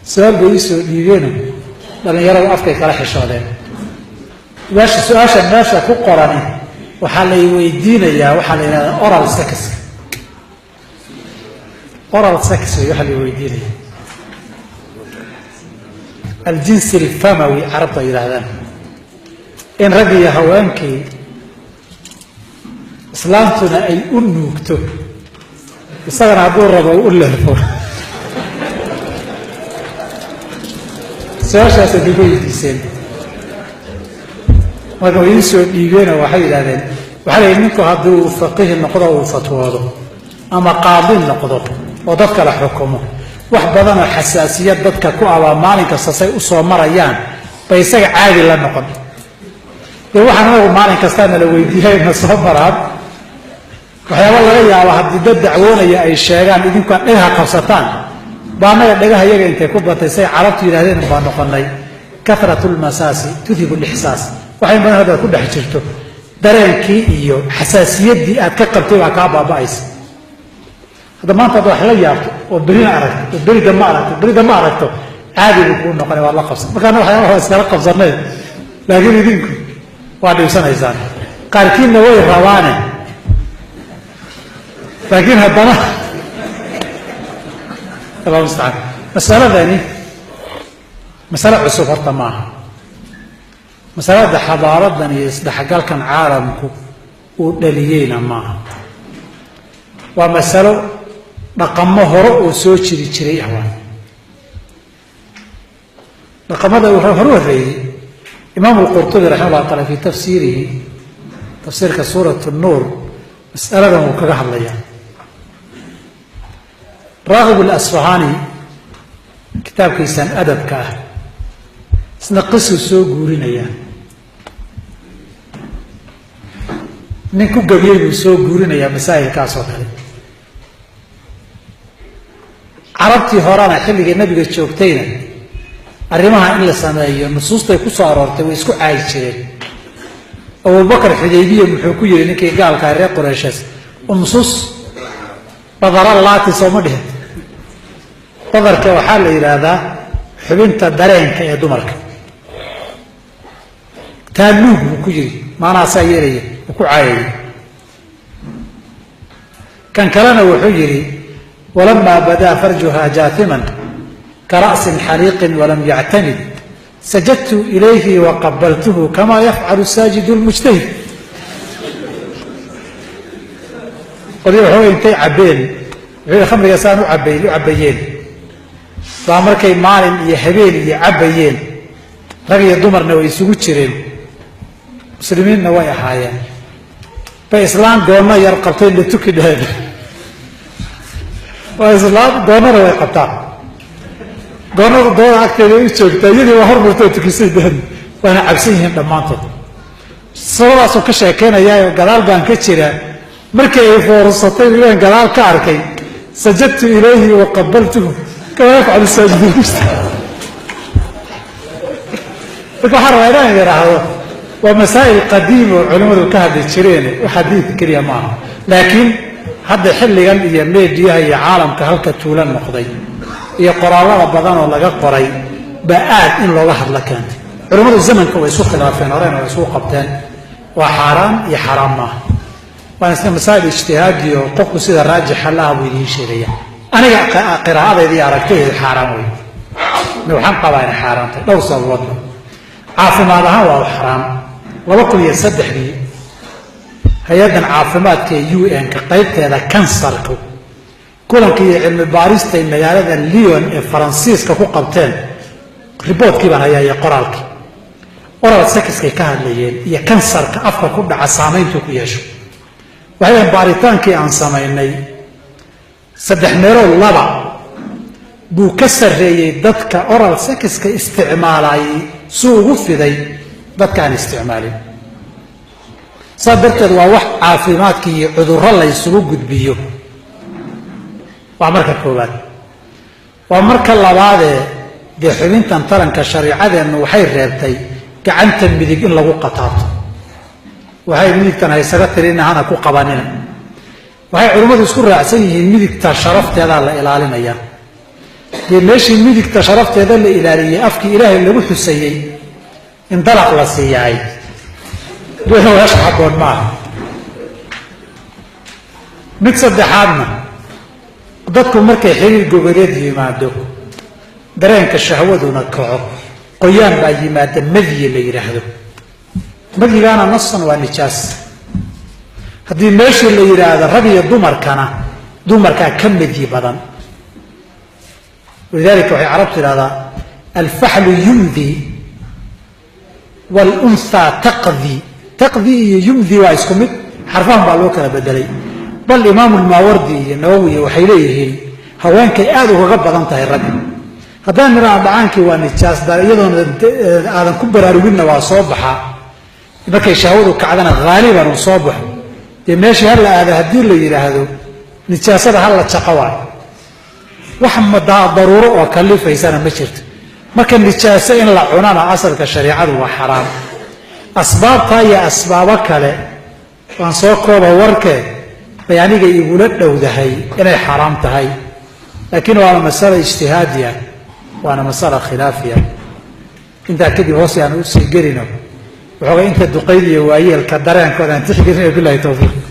سؤال بيسو ديبينو لأن يروا أفكي كلا حشادين باش سؤاشا الناس كو قراني وحال يويدين يا وحال أورال سكس أورال سكس وحال يويدين الجنس الفموي عربت إلى هذا إن ربي هوانكي إسلامتنا أي أنوكتو يصغر عبور ربا وقول له الفور سواشا سدقوا يديسين marka way soo dhiibeen waxay yiraahdeen waxa ay ninku haduu faqih noqdo oo fatwado ama qaadi noqdo oo dadka la xukumo wax badan oo xasaasiyad dadka ku aba maalin kasta say u soo marayaan bay isaga caadi la noqon waxaan ugu maalin kasta la weydiiyay ma soo marad waxyaabo laga yaabo haddii dad dacwoonaya ay sheegaan idinku dhaga qabsataan baanaga dhagaha iyaga intay ku batay say carabtu yiraahdeen baan noqonay kathratul masasi tudhibu al-ihsas waxay badan hada ku dhex jirto dareenkii iyo xasaasiyadii aad ka qabtay waa ka baabaaysa hada maanta wax la yaabto oo berida ma aragto caadi ku noqon waa la qabsan marka waxyaabo iska qabsanay laakiin idinku waa dhiibsanaysaan qaarkiina way rawaane laakiin haddana الله المستعان مسألة ثانية مسألة عصوب معها مسألة حضارة ثانية حقال كان عالمكم ودليلنا معها ومسألة رقم هرو وسوتشري تشري أهوان رقم هذا هو الرئي إمام القرطبي رحمه الله تعالى في تفسيره تفسير كسورة النور مسألة وكذا الله راغب الأصفهاني كتاب كيسان أدب كاه سنقص سوق غورينيا نكو قبيل سوق غورينيا مسائل كاسو كله عربتي هورانا خلي النبي جوجتين arrimaha in la sameeyo nusuustay ku soo aroortay way isku caay jireen Abu Bakar Xudaybiya wuxuu ku yiri ninkii gaalka reer Quraysh nusus badar Allah tisoomadhe badarka waxa la yiraahdaa xubinta dareenka ee dumarka taaluug ku yiri maana saayirey ku caayay kan kalena wuxuu yiri ولما بدا فرجها جاثما كرأس حريق ولم يعتمد سجدت إليه وقبلته كما يفعل الساجد المجتهد قد يحوي انتي عبين غير خمر يسانو عبيين فأمركي مالين يحبين يعبيين رغي الدمر نوي سوچرين مسلمين نوايا حايا فإسلام قوما يرقبتين لتوكد هذا وإسلام قوما روي قبطان قوما دور أكتر يشوكتا يدي وحرمتو تكسيدين وانا عبسيهم دمانتو صورة سوكشا كينا يايو قلال بان كتشيرا مركي فرصتين وين قلال كاركي سجدت إليه وقبلته كما يفعل الساجد المجتهد فكحر وينان يراهو ومسائل قديمة وعلماء الكهف الشرين وحديث كريا معه لكن هذا حل يا ميديا هي عالم كهلك تولان مقضي هي قرارات بدن ولا قري بقات إن الله حد لكان علماء الزمن كوا يسوق خلافين ورين ويسوق قبتين وحرام يا حرام ما وأنا مسائل اجتهادية وقف سيد الراجح الله ويدين شريعة أنا قراءة ذي أركته حرام وي نوحن قبائل حرام لو صوتنا عافمات هو حرام وبقول يصدح لي هيدا عافمات كي UN كقيبت هذا كنسركو كلهم كي علم باريستا المجالات ليون فرانسيس كفو قبتين ريبوت كيبان هيا يقرالك ورا سكس كي كهد ليين يا كنسر كأفكا كبدا عصامين توكو يشو وهي باريتان كي عن ساميني صدح ميرو لبا بو كسر هي ددك اورال سكس كاستعمالاي سوق فيدي ددك عن استعمالي صدرت waa wax caafimaadkii cudurro la isugu gudbiyo waa marka koobaad waa marka labaad ee xubintan taranka shariicadeenu waxay reebtay gacanta midig in lagu qataato waxay midigtan ay saga tirinaana ku qabanina waxay culimadu isku raacsan yihiin midigta sharafteeda la ilaalinaya dee meeshii midigta sharafteeda la ilaaliyey afkii ilaahay lagu xuseeyey in dalaq la siiyaay weesha habboon maaha. mid saddexaadna dadku markay xiriir goboleed yimaado dareenka shahwaduna kaco qoyaan baa yimaada madyi la yidhaahdo. madyigaana nasan waa nijaas. haddii meeshii la yidhaahdo rag iyo dumarkana dumarkaa ka madyi badan. walidaalika waxay carabtu idhahdaa alfaxlu yumdi waalunhaa taqdi. taqdi iyo yumdi waa isku mid, xarfahan baa loo kala bedelay. bal imaamu lmaawardi iyo nawowi waxay leeyihiin haweenkay aad ugaga badan tahay rag. haddaan nidhaahno dhacaankii waa nijaas iyadoona aadan ku baraaruginna waa soo baxaa. markay shahwadu kacdana haaliban uu soo baxo dee meeshii hala aada haddii la yidhaahdo nijaasada hala jaqo waay. wax daruuro oo kalifaysana ma jirto. marka nijaaso in la cunana asalka shariicadu waa xaraam. asbaabtaa iyo asbaabo kale waan soo kooba warkee bay aniga igula dhowdahay inay xaraam tahay, laakiin waana masala ijtihaadiya, waana masala khilaafiya. intaa kadib hoos aan u sii gelino waxooga inta duqayd iyo waayeelka dareenkooda aan tixgelinayo billahi tawfiiq.